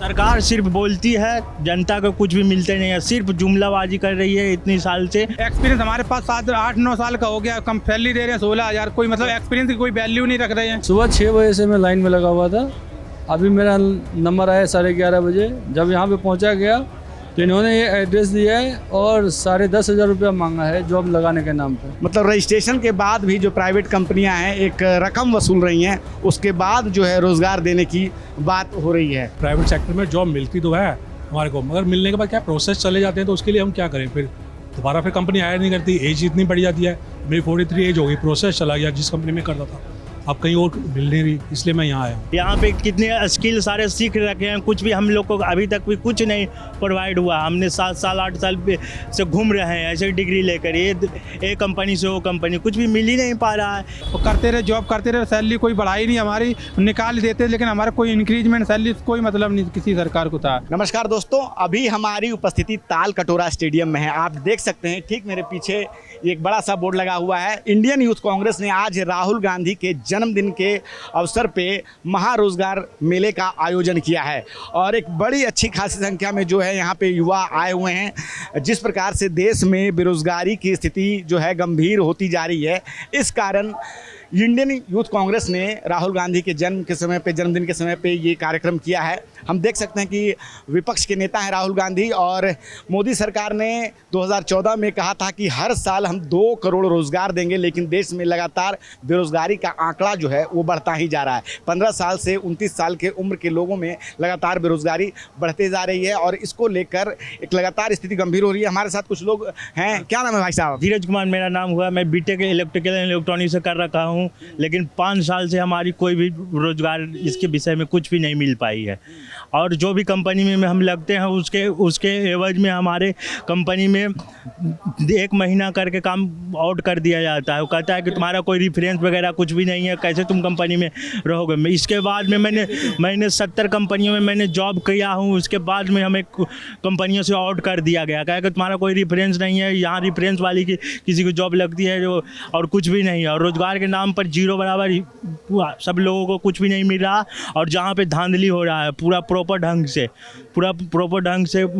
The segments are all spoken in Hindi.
सरकार सिर्फ बोलती है, जनता को कुछ भी मिलते नहीं है, सिर्फ जुमलाबाजी कर रही है इतनी साल से। एक्सपीरियंस हमारे पास 7-8-9 साल का हो गया, कम सैलरी दे रहे हैं 16,000, कोई मतलब एक्सपीरियंस की कोई वैल्यू नहीं रख रहे हैं। सुबह 6 बजे से मैं लाइन में लगा हुआ था, अभी मेरा नंबर आया 11:30 बजे। जब यहाँ पे पहुँचा गया तो इन्होंने ये एड्रेस दिया है और 10,500 रुपया मांगा है जॉब लगाने के नाम पे। मतलब रजिस्ट्रेशन के बाद भी जो प्राइवेट कंपनियां हैं एक रकम वसूल रही हैं, उसके बाद जो है रोजगार देने की बात हो रही है। प्राइवेट सेक्टर में जॉब मिलती तो है हमारे को, मगर मिलने के बाद क्या प्रोसेस चले जाते हैं, तो उसके लिए हम क्या करें? फिर दोबारा फिर कंपनी हायर नहीं करती, एज इतनी बढ़ जाती है। मेरी 43 एज हो गई, प्रोसेस चला गया जिस कंपनी में करता था, अब कहीं और मिल नहीं रही, इसलिए मैं यहाँ आया। यहाँ पे कितने स्किल सारे सीख रखे हैं, कुछ भी हम लोग को अभी तक भी कुछ नहीं प्रोवाइड हुआ। हमने 7 साल 8 साल से घूम रहे हैं ऐसे डिग्री लेकर, ये कंपनी से वो कंपनी, कुछ भी मिल ही नहीं पा रहा है। वो करते रहे, जॉब करते रहे, सैलरी कोई बढ़ाई नहीं, हमारी निकाल देते, लेकिन हमारा कोई इंक्रीजमेंट सैलरी कोई मतलब नहीं किसी सरकार को था। नमस्कार दोस्तों, अभी हमारी उपस्थिति ताल कटोरा स्टेडियम में है। आप देख सकते हैं ठीक मेरे पीछे एक बड़ा सा बोर्ड लगा हुआ है। इंडियन यूथ कांग्रेस ने आज राहुल गांधी के जन्मदिन के अवसर पे महारोजगार मेले का आयोजन किया है और एक बड़ी अच्छी खासी संख्या में जो है यहाँ पे युवा आए हुए हैं। जिस प्रकार से देश में बेरोजगारी की स्थिति जो है गंभीर होती जा रही है, इस कारण इंडियन यूथ कांग्रेस ने राहुल गांधी के जन्मदिन के समय पे ये कार्यक्रम किया है। हम देख सकते हैं कि विपक्ष के नेता हैं राहुल गांधी, और मोदी सरकार ने 2014 में कहा था कि हर साल हम 2 करोड़ रोजगार देंगे, लेकिन देश में लगातार बेरोजगारी का आंकड़ा जो है वो बढ़ता ही जा रहा है। 15 साल से 29 साल के उम्र के लोगों में लगातार बेरोजगारी बढ़ते जा रही है और इसको लेकर एक लगातार स्थिति गंभीर हो रही है। हमारे साथ कुछ लोग हैं। क्या नाम है भाई साहब? धीरज कुमार मेरा नाम हुआ। मैं बीटेक इलेक्ट्रिकल एंड इलेक्ट्रॉनिक से कर रखा हूँ, लेकिन 5 साल से हमारी कोई भी रोजगार इसके विषय में कुछ भी नहीं मिल पाई है। और जो भी कंपनी में हम लगते हैं उसके एवज में हमारे कंपनी में 1 महीना करके काम आउट कर दिया जाता है। वो कहता है कि तुम्हारा कोई रेफरेंस वगैरह कुछ भी नहीं है, कैसे तुम कंपनी में रहोगे। इसके बाद में मैंने 70 कंपनियों में मैंने जॉब किया हूँ, उसके बाद में हमें कंपनियों से आउट कर दिया गया, कहा कि तुम्हारा कोई रेफरेंस नहीं है। यहाँ रेफरेंस वाली की किसी को जॉब लगती है जो, और कुछ भी नहीं है। और रोजगार के नाम पर जीरो बराबर सब लोगों को कुछ भी नहीं मिल रहा, और जहाँ पे धांधली हो रहा है पूरा प्रॉपर ढंग से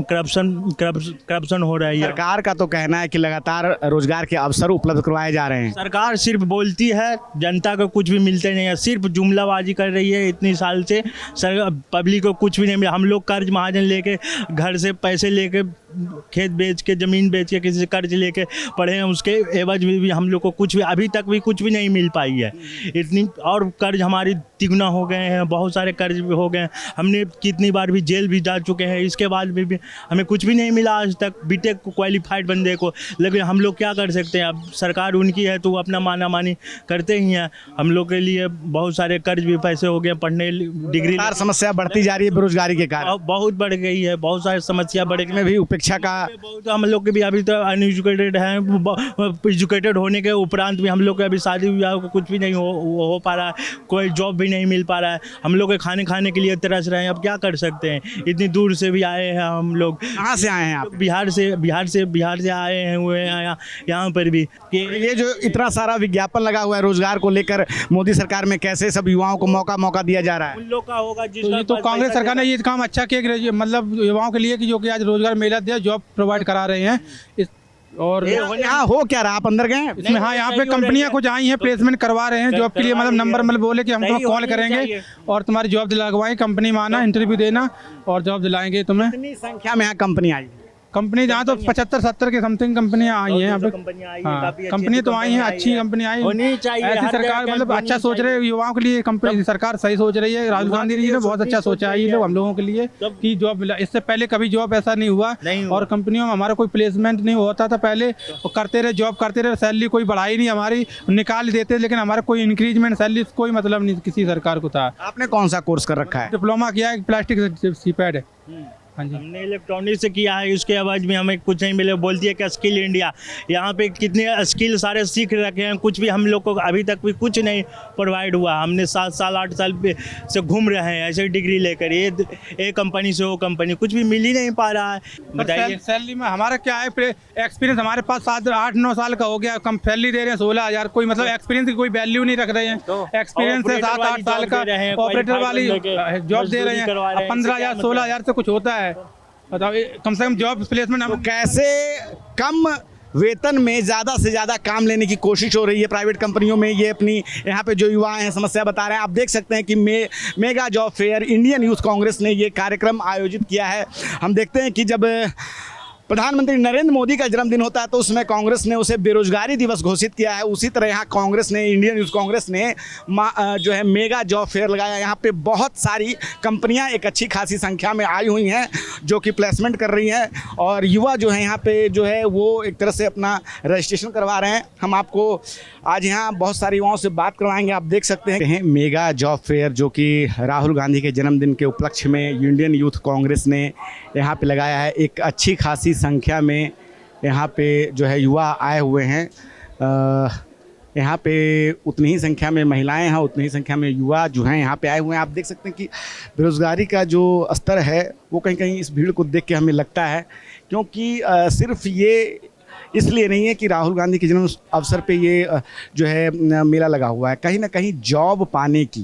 करप्शन हो रहा है। सरकार का तो कहना है कि लगातार रोजगार के अवसर उपलब्ध करवाए जा रहे हैं। सरकार सिर्फ बोलती है, जनता को कुछ भी मिलते नहीं है, सिर्फ जुमलाबाजी कर रही है इतनी साल से। पब्लिक को कुछ भी नहीं मिला। हम लोग कर्ज महाजन लेके, घर से पैसे लेके, खेत बेच के, ज़मीन बेच के, किसी से कर्ज लेके पढ़े हैं, उसके एवज में भी हम लोग को कुछ भी अभी तक भी कुछ भी नहीं मिल पाई है इतनी। और कर्ज हमारी तिगुना हो गए हैं, बहुत सारे कर्ज भी हो गए हैं। हमने कितनी बार भी जेल भी जा चुके हैं, इसके बाद भी हमें कुछ भी नहीं मिला आज तक, बीटेक को क्वालिफाइड बंदे को। लेकिन हम लोग क्या कर सकते हैं? अब सरकार उनकी है तो वो अपना माना मानी करते ही हैं। हम लोग के लिए बहुत सारे कर्ज भी पैसे हो गए, पढ़ने डिग्री समस्या बढ़ती जा रही है बेरोजगारी के कारण, बहुत बढ़ गई है। बहुत सारी समस्या बढ़ गई में भी उपेक्षा का बहुत। हम लोग के भी अभी तो अनएजुकेटेड हैं, एजुकेटेड होने के उपरांत भी हम लोग के अभी शादी ब्याह को कुछ भी नहीं हो पा रहा है, कोई जॉब भी नहीं मिल पा रहा है। हम लोग के खाने के लिए तरस रहे हैं, अब क्या कर सकते हैं? इतनी दूर से भी आए हैं हम लोग। कहाँ से आए हैं आप? बिहार से आए हैं हुए हैं यहाँ पर भी। ये जो इतना सारा विज्ञापन लगा हुआ है रोजगार को लेकर मोदी सरकार में, कैसे सब युवाओं को मौका दिया जा रहा है? उन लोग का होगा तो कांग्रेस सरकार ने ये काम अच्छा किया, मतलब युवाओं के लिए कि जो कि आज रोजगार मेला दिया, जॉब प्रोवाइड करा रहे हैं। और यहाँ हो क्या रहा? आप अंदर गए इसमें? हाँ, यहाँ पे कंपनियां कुछ आई हैं, प्लेसमेंट करवा रहे हैं जॉब के लिए। मतलब नंबर बोले कि हम तुम्हें कॉल करेंगे और तुम्हारी जॉब दिलवाएंगे, कंपनी में आना, इंटरव्यू देना और जॉब दिलाएंगे तुम्हें। कितनी संख्या में यहाँ कंपनी आई? कंपनी जहाँ तो 75-70 के समथिंग कंपनियां आई हैं यहाँ पे। हाँ, कंपनी तो आई हैं, अच्छी कंपनी आई है। ऐसी सरकार मतलब अच्छा सोच रहे हैं युवाओं के लिए, कंपनी सरकार सही सोच रही है। राहुल गांधी जी ने बहुत अच्छा सोचा है ये लोग हम लोगों के लिए कि जॉब मिला। इससे पहले कभी जॉब ऐसा नहीं हुआ और कंपनियों में हमारा कोई प्लेसमेंट नहीं होता था पहले। करते रहे, जॉब करते रहे, सैलरी कोई बढ़ाई नहीं, हमारी निकाल देते, लेकिन हमारा कोई इंक्रीजमेंट सैलरी कोई मतलब नहीं किसी सरकार को था। आपने कौन सा कोर्स कर रखा है? डिप्लोमा किया है, प्लास्टिक सीपैड है। हाँ जी। हमने इलेक्ट्रॉनिक से किया है, उसके आवाज में हमें कुछ नहीं मिले। बोलती है कि स्किल इंडिया, यहाँ पे कितने स्किल सारे सीख रखे हैं, कुछ भी हम लोग को अभी तक भी कुछ नहीं प्रोवाइड हुआ। हमने 7 साल 8 साल से घूम रहे हैं ऐसे डिग्री लेकर, ये कंपनी से वो कंपनी, कुछ भी मिल ही नहीं पा रहा है। बताइए सैलरी में हमारा क्या है, एक्सपीरियंस हमारे पास 7-8-9 साल का हो गया, कम सैलरी दे रहे हैं 16,000, कोई मतलब एक्सपीरियंस की कोई वैल्यू नहीं रख रहे हैं। एक्सपीरियंस है 7-8 साल का, ऑपरेटर वाली जॉब दे रहे हैं, 15,000 16,000 से कुछ होता है। बताओ कम से कम जॉब प्लेसमेंट तो कैसे कम वेतन में ज़्यादा से ज़्यादा काम लेने की कोशिश हो रही है प्राइवेट कंपनियों में, ये अपनी यहाँ पे जो युवा हैं समस्या बता रहे हैं। आप देख सकते हैं कि mega job fair Indian youth Congress ने ये कार्यक्रम आयोजित किया है। हम देखते हैं कि जब प्रधानमंत्री नरेंद्र मोदी का जन्मदिन होता है तो उसमें कांग्रेस ने उसे बेरोजगारी दिवस घोषित किया है। उसी तरह यहाँ कांग्रेस ने, इंडियन यूथ कांग्रेस ने जो है मेगा जॉब फेयर लगाया। यहाँ पे बहुत सारी कंपनियाँ एक अच्छी खासी संख्या में आई हुई हैं जो कि प्लेसमेंट कर रही हैं, और युवा जो है यहाँ पे जो है वो एक तरह से अपना रजिस्ट्रेशन करवा रहे हैं। हम आपको आज यहाँ बहुत सारे युवाओं से बात करवाएंगे। आप देख सकते हैं मेगा जॉब फेयर जो कि राहुल गांधी के जन्मदिन के उपलक्ष्य में इंडियन यूथ कांग्रेस ने यहाँ पे लगाया है। एक अच्छी खासी संख्या में यहाँ पे जो है युवा आए हुए हैं। यहाँ पे उतनी ही संख्या में महिलाएं हैं, उतनी ही संख्या में युवा जो हैं यहाँ पे आए हुए हैं। आप देख सकते हैं कि बेरोज़गारी का जो स्तर है वो कहीं कहीं इस भीड़ को देख के हमें लगता है, क्योंकि सिर्फ ये इसलिए नहीं है कि राहुल गांधी के जन्म अवसर पे ये जो है मेला लगा हुआ है, कहीं ना कहीं जॉब पाने की,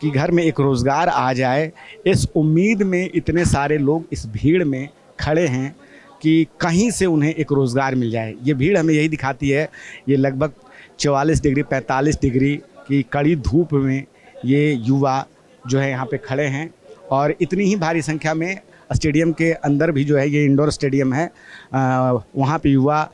कि घर में एक रोज़गार आ जाए, इस उम्मीद में इतने सारे लोग इस भीड़ में खड़े हैं कि कहीं से उन्हें एक रोज़गार मिल जाए। ये भीड़ हमें यही दिखाती है। ये लगभग 44 डिग्री 45 डिग्री की कड़ी धूप में ये युवा जो है यहाँ पे खड़े हैं, और इतनी ही भारी संख्या में स्टेडियम के अंदर भी जो है, ये इंडोर स्टेडियम है, वहाँ पे युवा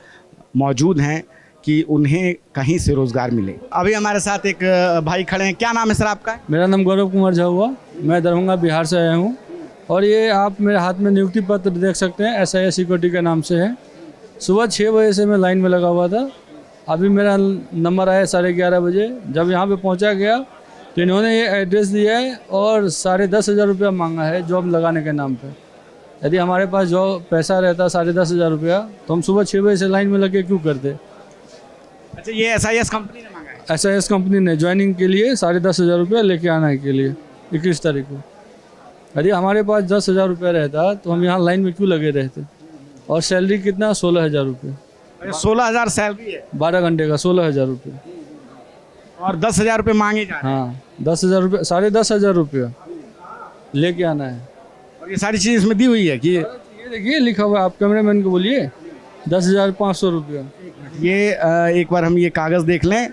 मौजूद हैं कि उन्हें कहीं से रोज़गार मिले। अभी हमारे साथ एक भाई खड़े हैं। क्या नाम है सर आपका? मेरा नाम गौरव कुमार झा हुआ, मैं दरभंगा बिहार से आया हूँ। और ये आप मेरे हाथ में नियुक्ति पत्र देख सकते हैं, SIS सिक्योरिटी के नाम से है। सुबह 6 बजे से मैं लाइन में लगा हुआ था। अभी मेरा नंबर आया 11:30 बजे। जब यहाँ पे पहुँचा गया तो इन्होंने ये एड्रेस दिया है और 10,500 रुपया मांगा है जॉब लगाने के नाम पे। यदि हमारे पास जो पैसा रहता 10,500 रुपया तो हम सुबह 6 बजे से लाइन में लगे क्यों करते। अच्छा, ये SIS कंपनी ने मांगा है? SIS कंपनी ने ज्वाइनिंग के लिए 10,500 रुपया लेके आने के लिए 21 तारीख को। यदि हमारे पास 10,000 रुपया रहता तो हम यहाँ लाइन में क्यों लगे रहते। और सैलरी कितना? 16,000 रुपये। 16,000 सैलरी है 12 घंटे का, 16,000 रुपये। और 10,000 रुपये मांगे जा रहे हैं। हाँ, 10,000 रुपये, 10,500 रुपया लेके आना है। और ये सारी चीज़ इसमें दी हुई है कि ये देखिए लिखा हुआ है, आप कैमरामैन को बोलिए 10,500 रुपया। ये एक बार हम ये कागज़ देख लें।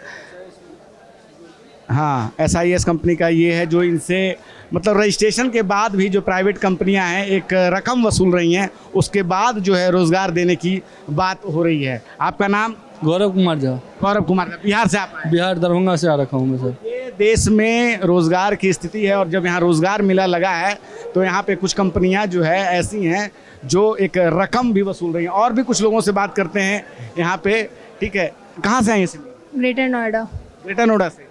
हाँ, SIS कंपनी का ये है जो इनसे मतलब रजिस्ट्रेशन के बाद भी जो प्राइवेट कंपनियां हैं एक रकम वसूल रही हैं, उसके बाद जो है रोज़गार देने की बात हो रही है। आपका नाम? गौरव कुमार झा। गौरव कुमार झा, बिहार से आप आए? बिहार दरभंगा से आ रखा हूँ मैं सर। ये देश में रोज़गार की स्थिति है, और जब यहाँ रोज़गार मेला लगा है तो यहाँ पे कुछ कंपनियां जो है ऐसी हैं जो एक रकम भी वसूल रही हैं। और भी कुछ लोगों से बात करते हैं यहाँ पे। ठीक है, कहाँ से आए हैं? ग्रेटर नोएडा। ग्रेटर नोएडा से।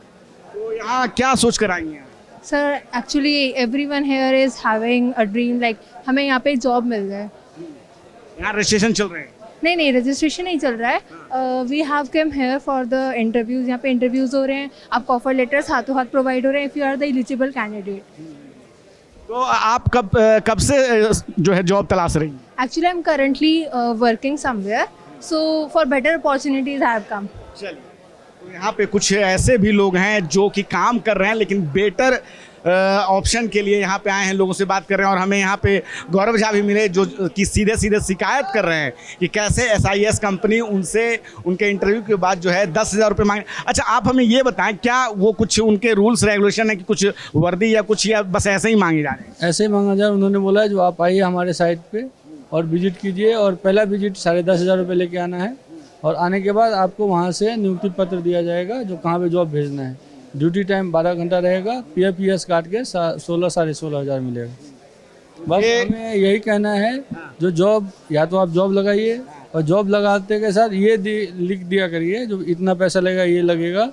तो यहाँ क्या सोच कर आई हैं? Sir actually everyone here is having a dream, like हमें यहाँ पे जॉब मिल जाए। यहाँ रजिस्ट्रेशन चल रहे हैं? नहीं, रजिस्ट्रेशन नहीं चल रहा है। We have come here for the interviews. यहाँ पे इंटरव्यूज़ हो रहे हैं, आपको ऑफर लेटर्स हाथों हाथ प्रोवाइड हो रहे हैं if you are the eligible candidate. तो आप कब से जो है जॉब तलाश रही हैं? Actually I am currently working somewhere, so for better opportunities I have come. चलिए, तो यहाँ पे कुछ ऐसे भी लोग हैं जो कि काम कर रहे हैं लेकिन बेटर ऑप्शन के लिए यहाँ पे आए हैं, लोगों से बात कर रहे हैं। और हमें यहाँ पे गौरव झा भी मिले जो कि सीधे सीधे शिकायत कर रहे हैं कि कैसे SIS कंपनी उनसे उनके इंटरव्यू के बाद जो है 10,000 रुपये मांगे। अच्छा, आप हमें ये बताएं, क्या वो कुछ उनके रूल्स रेगुलेशन है कि कुछ वर्दी या कुछ, या बस ऐसे ही मांगे जा रहे हैं? ऐसे ही मांगा जा रहा है। उन्होंने बोला है जो आप आइए हमारे साइट पे और विजिट कीजिए, और पहला विजिट 10,500 रुपये लेके आना है, और आने के बाद आपको वहाँ से नियुक्ति पत्र दिया जाएगा जो कहाँ पे जॉब भेजना है। ड्यूटी टाइम 12 घंटा रहेगा, PF काट के 16 साढ़े 16,000 मिलेगा। बस हमें यही कहना है, जो जॉब, या तो आप जॉब लगाइए, और जॉब लगाते के साथ ये लिख दिया करिए जो इतना पैसा लगेगा ये लगेगा,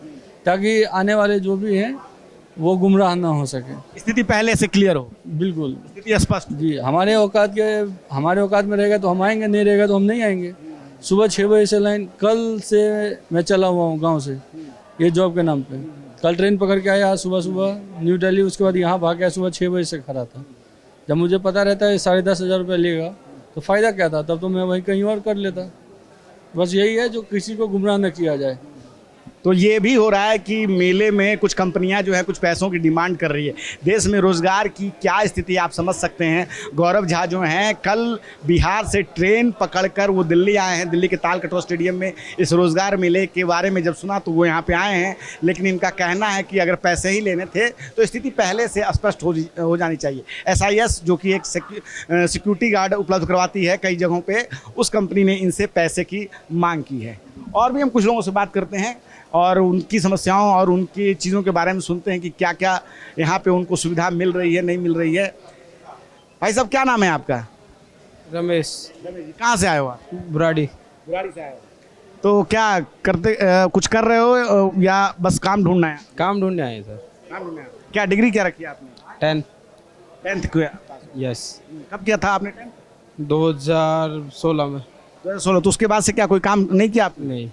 ताकि आने वाले जो भी हैं वो गुमराह ना हो सके। स्थिति पहले से क्लियर हो, बिल्कुल स्थिति स्पष्ट। जी, हमारे औकात में रहेगा तो हम आएंगे, नहीं रहेगा तो हम नहीं आएंगे। सुबह 6 बजे से लाइन, कल से मैं चला हुआ हूँ गांव से ये जॉब के नाम पे। कल ट्रेन पकड़ के आया सुबह न्यू दिल्ली, उसके बाद यहाँ भाग गया, सुबह 6 बजे से खड़ा था। जब मुझे पता रहता है 10,500 रुपये लेगा तो फ़ायदा क्या था, तब तो मैं वहीं कहीं और कर लेता। बस यही है, जो किसी को गुमराह न किया जाए। तो ये भी हो रहा है कि मेले में कुछ कंपनियां जो है कुछ पैसों की डिमांड कर रही है। देश में रोजगार की क्या स्थिति आप समझ सकते हैं। गौरव झा जो हैं कल बिहार से ट्रेन पकड़कर वो दिल्ली आए हैं। दिल्ली के तालकटोरा स्टेडियम में इस रोजगार मेले के बारे में जब सुना तो वो यहाँ पे आए हैं, लेकिन इनका कहना है कि अगर पैसे ही लेने थे तो स्थिति पहले से स्पष्ट हो जानी चाहिए। SIS जो कि एक सिक्योरिटी गार्ड उपलब्ध करवाती है कई जगहों पर, उस कंपनी ने इनसे पैसे की मांग की है। और भी हम कुछ लोगों से बात करते हैं और उनकी समस्याओं और उनकी चीज़ों के बारे में सुनते हैं कि क्या क्या यहाँ पे उनको सुविधा मिल रही है, नहीं मिल रही है। भाई साहब, क्या नाम है आपका? रमेश। रमेश जी, कहाँ से आए हो आप? बुराड़ी। बुराड़ी से आए हो। तो क्या करते कुछ कर रहे हो या बस काम ढूंढना है? काम ढूंढने आए सर। काम ढूंढना है। क्या डिग्री क्या रखी है आपने? 10th किया? यस। कब किया था आपने 10th? 2016 में। 2016। तो उसके बाद से क्या कोई काम नहीं किया आपने? नहीं,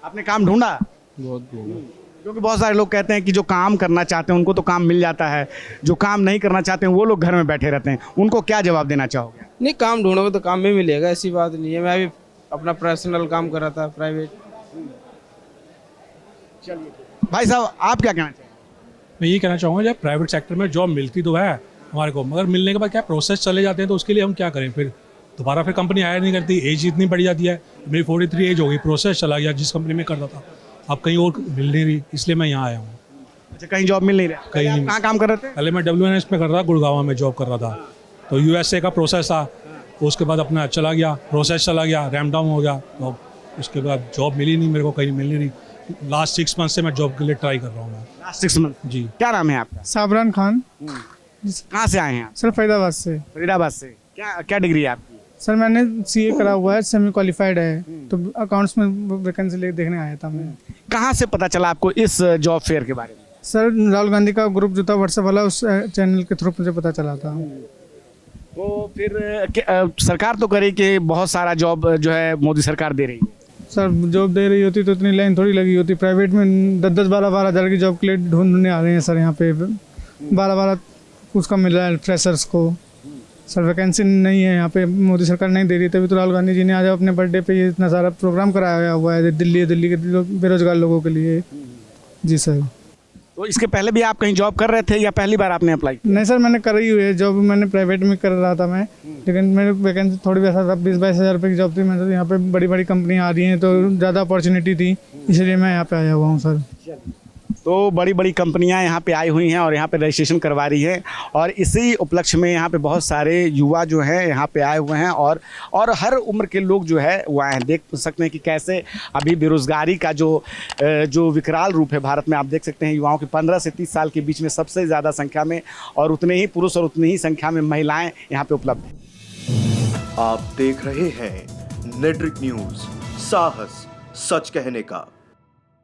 आपने काम ढूंढा? बहुत ढूंढा। क्योंकि बहुत सारे लोग कहते हैं कि जो काम करना चाहते हैं उनको तो काम मिल जाता है, जो काम नहीं करना चाहते हैं वो लोग घर में बैठे रहते हैं। उनको क्या जवाब देना चाहोगे? नहीं, काम ढूंढोगे तो काम भी मिलेगा, ऐसी बात नहीं है। मैं भी अपना पर्सनल काम कर रहा था प्राइवेट। भाई साहब, आप क्या कहना चाहेंगे? मैं ये कहना चाहूँगा, जब प्राइवेट सेक्टर में जॉब मिलती तो है हमारे को, मगर मिलने के बाद क्या प्रोसेस चले जाते हैं तो उसके लिए हम क्या करें? फिर दोबारा फिर कंपनी हायर नहीं करती, एज इतनी बढ़ जाती है। मेरी 43 एज हो गई, प्रोसेस चला गया जिस कंपनी में करता था, अब कहीं और मिल नहीं रही, इसलिए मैं यहाँ आया हूँ। अच्छा, कहीं जॉब मिल नहीं रहा? कहीं नहीं। कहाँ काम कर रहे थे? पहले मैं WNS में कर रहा था, गुड़गांव में जॉब कर रहा था। तो USA का प्रोसेस था, उसके बाद अपना चला गया, प्रोसेस चला गया, रैम डाउन हो गया, तो उसके बाद जॉब मिली नहीं मेरे को, कहीं मिल नहीं रही। लास्ट 6 मंथ से मैं जॉब के लिए ट्राई कर रहा हूँ। Last 6 month? जी। क्या नाम है आपका? साबरान खान। कहाँ से आए हैं आप? सर फरीदाबाद से। फरीदाबाद से। क्या डिग्री है आपकी? सर मैंने CA करा हुआ है, सेमी क्वालिफाइड है, तो अकाउंट्स में वैकेंसी देखने आया था मैं। कहाँ से पता चला आपको इस जॉब फेयर के बारे में? सर राहुल गांधी का ग्रुप जो था व्हाट्सएप वाला, उस चैनल के थ्रू मुझे पता चला था। तो फिर सरकार तो करे कि बहुत सारा जॉब जो है मोदी सरकार दे रही है। सर जॉब दे रही होती तो इतनी लाइन थोड़ी लगी होती। प्राइवेट में 10-10, 12-12 हज़ार की जॉब के लिए ढूंढने आ रहे हैं सर। यहाँ पे 12-12 उसका मिल रहा है फ्रेशर्स को। सर वैकेंसी नहीं है यहाँ पे, मोदी सरकार नहीं दे रही। तभी तो राहुल गांधी जी ने आज अपने बर्थडे पे ये इतना सारा प्रोग्राम कराया हुआ है दिल्ली के बेरोजगार लोगों के लिए। जी सर। तो इसके पहले भी आप कहीं जॉब कर रहे थे या पहली बार आपने अप्लाई? नहीं सर, मैंने करी हुई है जॉब, मैंने प्राइवेट में कर रहा था मैं, लेकिन मेरे वैकेंसी थोड़ी वैसा था, 20-22 हज़ार रुपये की जॉब थी। मैं तो यहाँ पे बड़ी कंपनियाँ आ रही हैं तो ज़्यादा अपॉर्चुनिटी थी, इसलिए मैं यहाँ पे आया हुआ हूँ सर। तो बड़ी कंपनियां यहाँ पे आई हुई हैं और यहाँ पे रजिस्ट्रेशन करवा रही हैं, और इसी उपलक्ष्य में यहाँ पे बहुत सारे युवा जो हैं यहाँ पे आए हुए हैं और हर उम्र के लोग जो है वो आए हैं। देख सकते हैं कि कैसे अभी बेरोज़गारी का जो विकराल रूप है भारत में। आप देख सकते हैं युवाओं की 15 से 30 साल के बीच में सबसे ज़्यादा संख्या में, और उतने ही पुरुष और उतनी ही संख्या में महिलाएँ यहाँ पर उपलब्ध हैं। आप देख रहे हैं नेट्रिक न्यूज़, साहस सच कहने का।